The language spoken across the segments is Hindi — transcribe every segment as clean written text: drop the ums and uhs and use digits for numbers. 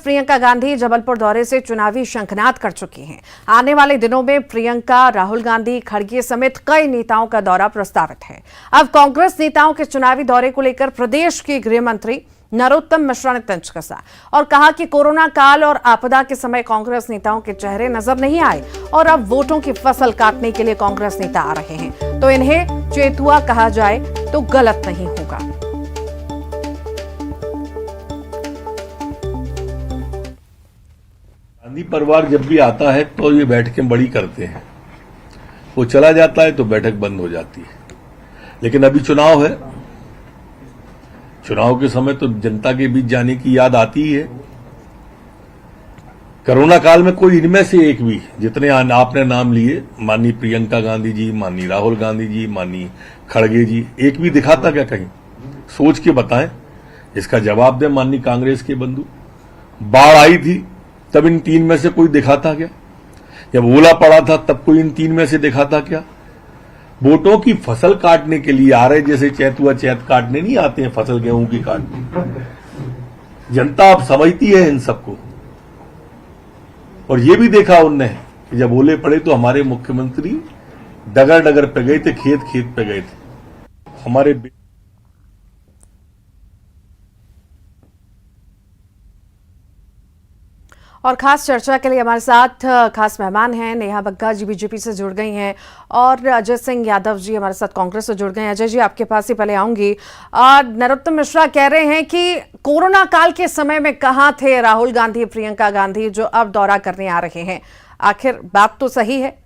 तरफ प्रियंका गांधी जबलपुर दौरे से चुनावी शंखनाद कर चुकी हैं। आने वाले दिनों में प्रियंका, राहुल गांधी, खड़गे समेत कई नेताओं का दौरा प्रस्तावित है। अब कांग्रेस नेताओं के चुनावी दौरे को लेकर प्रदेश के गृह मंत्री नरोत्तम मिश्रा ने तंज कसा और कहा कि कोरोना काल और आपदा के समय कांग्रेस नेताओं के चेहरे नजर नहीं आए और अब वोटों की फसल काटने के लिए कांग्रेस नेता आ रहे हैं, तो इन्हें चेतुआ कहा जाए तो गलत नहीं होगा। गांधी परिवार जब भी आता है तो ये बैठकें बड़ी करते हैं, वो चला जाता है तो बैठक बंद हो जाती है। लेकिन अभी चुनाव है, चुनाव के समय तो जनता के बीच जाने की याद आती ही है। कोरोना काल में कोई इनमें से एक भी, जितने आपने नाम लिए, माननीय प्रियंका गांधी जी, माननीय राहुल गांधी जी, माननीय खड़गे जी, एक भी दिखाता क्या कहीं? सोच के बताएं, इसका जवाब दें माननीय कांग्रेस के बंधु। बाढ़ आई थी तब इन तीन में से कोई दिखाता क्या? जब ओला पड़ा था तब कोई इन तीन में से दिखाता क्या? वोटों की फसल काटने के लिए आ रहे, जैसे चैतुआ चैत काटने नहीं आते हैं, फसल गेहूं की काटने। जनता अब समझती है इन सबको। और ये भी देखा उनने कि जब ओले पड़े तो हमारे मुख्यमंत्री डगर डगर पे गए थे, खेत खेत पे गए थे। हमारे और खास चर्चा के लिए हमारे साथ खास मेहमान हैं। नेहा बग्गा जी बीजेपी से जुड़ गई हैं और अजय सिंह यादव जी हमारे साथ कांग्रेस से जुड़ गए हैं। अजय जी, आपके पास ही पहले आऊंगी। नरोत्तम मिश्रा कह रहे हैं कि कोरोना काल के समय में कहां थे राहुल गांधी, प्रियंका गांधी, जो अब दौरा करने आ रहे हैं? आखिर बात तो सही है?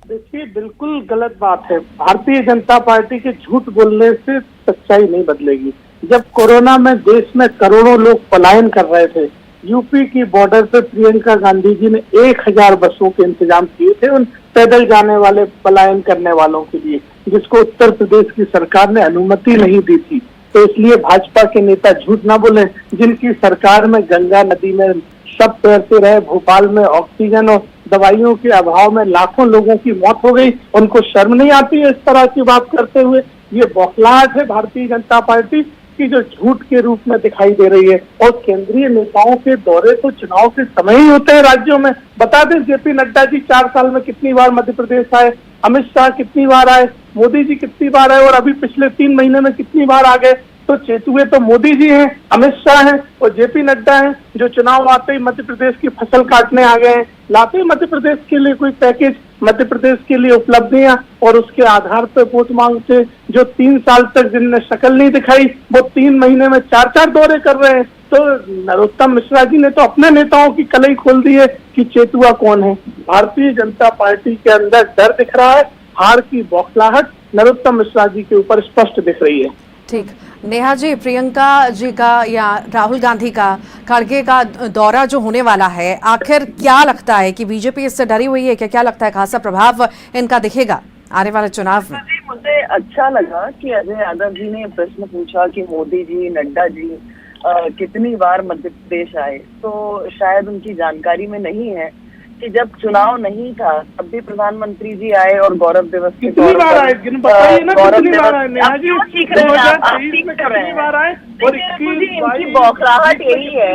देखिए, बिल्कुल गलत बात है। भारतीय जनता पार्टी के झूठ बोलने से सच्चाई नहीं बदलेगी। जब कोरोना में देश में करोड़ों लोग पलायन कर रहे थे, यूपी की बॉर्डर पे प्रियंका गांधी जी ने 1000 बसों के इंतजाम किए थे उन पैदल जाने वाले पलायन करने वालों के लिए, जिसको उत्तर प्रदेश की सरकार ने अनुमति नहीं दी थी। तो इसलिए भाजपा के नेता झूठ ना बोले। जिनकी सरकार में गंगा नदी में सब तैरते रहे, भोपाल में ऑक्सीजन और दवाइयों के अभाव में लाखों लोगों की मौत हो गई, उनको शर्म नहीं आती है इस तरह की बात करते हुए? ये बौखलाहट है भारतीय जनता पार्टी की जो झूठ के रूप में दिखाई दे रही है। और केंद्रीय नेताओं के दौरे तो चुनाव के समय ही होते हैं राज्यों में। बता दें, जेपी नड्डा जी 4 साल में कितनी बार मध्य प्रदेश आए, अमित शाह कितनी बार आए, मोदी जी कितनी बार आए और अभी पिछले 3 महीने में कितनी बार आ गए। तो चेतुए तो मोदी जी हैं, अमित शाह हैं और जेपी नड्डा हैं, जो चुनाव आते ही मध्य प्रदेश की फसल काटने आ गए हैं। लाते ही मध्य प्रदेश के लिए कोई पैकेज, मध्य प्रदेश के लिए उपलब्धियां और उसके आधार पर वोट मांगते। जो 3 साल तक जिनने शक्ल नहीं दिखाई, वो 3 महीने में 4-4 दौरे कर रहे हैं। तो नरोत्तम मिश्रा जी ने तो अपने नेताओं की कलई खोल दी है कि चेतुआ कौन है। भारतीय जनता पार्टी के अंदर डर दिख रहा है, हार की बौखलाहट नरोत्तम मिश्रा जी के ऊपर स्पष्ट दिख रही है। ठीक, नेहा जी, प्रियंका जी का या राहुल गांधी का खड़गे का दौरा जो होने वाला है, आखिर क्या लगता है कि बीजेपी इससे डरी हुई है? क्या लगता है खासा प्रभाव इनका दिखेगा आने वाले चुनाव में? मुझे अच्छा लगा कि अजय यादव जी ने प्रश्न पूछा कि मोदी जी, नड्डा जी कितनी बार मध्य प्रदेश आए। तो शायद उनकी जानकारी में नहीं है कि जब चुनाव नहीं था तब भी प्रधानमंत्री जी आए और गौरव दिवस के तौर पर गौरव दिवस सीख रहे हैं, आप सीख कर रहे हैं। इनकी बौखलाहट यही है,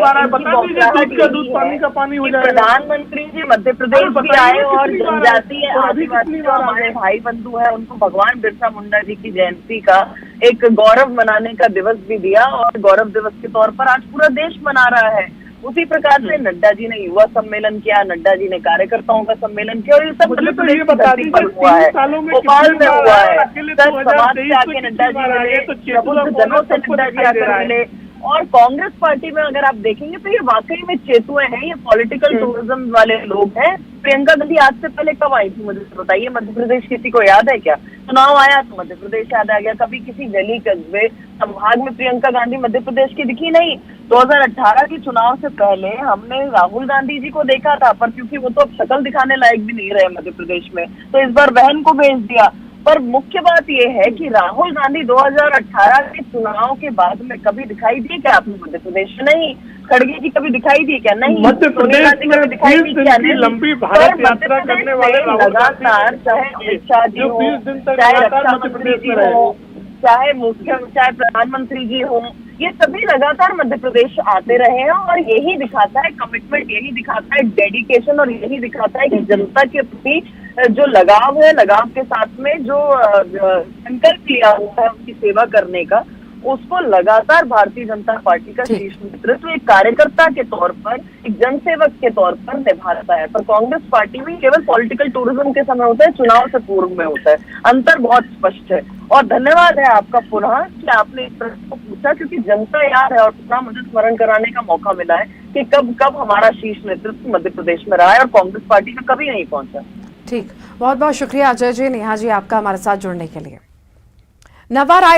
प्रधानमंत्री जी मध्य प्रदेश भी आए और जनजातीय आदिवासी जो हमारे भाई बंधु है उनको भगवान बिरसा मुंडा जी की जयंती का एक गौरव मनाने का दिवस भी दिया और गौरव दिवस के तौर पर आज पूरा देश मना रहा है। उसी प्रकार से नड्डा जी ने युवा सम्मेलन किया, नड्डा जी ने कार्यकर्ताओं का सम्मेलन किया और ये सब मध्य प्रदेश की धरती पर हुआ है, भोपाल में हुआ है। समाज से आके नड्डा जी मिले, प्रबुद्ध जनों से नड्डा जी आकर मिले। और कांग्रेस पार्टी में अगर आप देखेंगे तो ये वाकई में चेतुए हैं, ये पॉलिटिकल टूरिज्म वाले लोग हैं। प्रियंका गांधी आज से पहले कब आई थी मुझे बताइए? मध्य प्रदेश किसी को याद है क्या? चुनाव आया तो मध्य प्रदेश याद आ गया। कभी किसी गली कस्बे संभाग में प्रियंका गांधी मध्य प्रदेश की दिखी नहीं। 2018 के चुनाव से पहले हमने राहुल गांधी जी को देखा था, पर क्योंकि वो तो अब शक्ल दिखाने लायक भी नहीं रहे मध्य प्रदेश में, तो इस बार बहन को भेज दिया। पर मुख्य बात यह है कि राहुल गांधी 2018 के चुनाव के बाद में कभी दिखाई दिए क्या आपने मध्य प्रदेश में? नहीं। खड़गे जी कभी दिखाई दिए क्या? नहीं। मध्य प्रदेश में दिखाई दी क्या? लंबी भारत यात्रा करने वाले लगातार, चाहे अमित शाह जी हो, चाहे रक्षा मंत्री जी हो, चाहे प्रधानमंत्री जी हो, ये सभी लगातार मध्य प्रदेश आते रहे हैं और यही दिखाता है कमिटमेंट, यही दिखाता है डेडिकेशन और यही दिखाता है कि जनता के प्रति जो लगाव है, लगाव के साथ में जो संकल्प लिया हुआ है उनकी सेवा करने का, उसको लगातार भारतीय जनता पार्टी का शीर्ष नेतृत्व एक कार्यकर्ता के तौर पर, एक जनसेवक के तौर पर निभाता है। पर कांग्रेस पार्टी में केवल पॉलिटिकल टूरिज्म के समय होता है, चुनाव से पूर्व में होता है। अंतर बहुत स्पष्ट है और धन्यवाद है आपका पुनः कि आपने इस प्रश्न को पूछा, क्योंकि जनता याद है और पुनः मुझे स्मरण कराने का मौका मिला है कि कब कब हमारा शीर्ष नेतृत्व मध्य प्रदेश में रहा है और कांग्रेस पार्टी में कभी नहीं पहुंचा। ठीक, बहुत बहुत शुक्रिया अजय जी, नेहा जी, आपका हमारे साथ जुड़ने के लिए। नवा रायपुर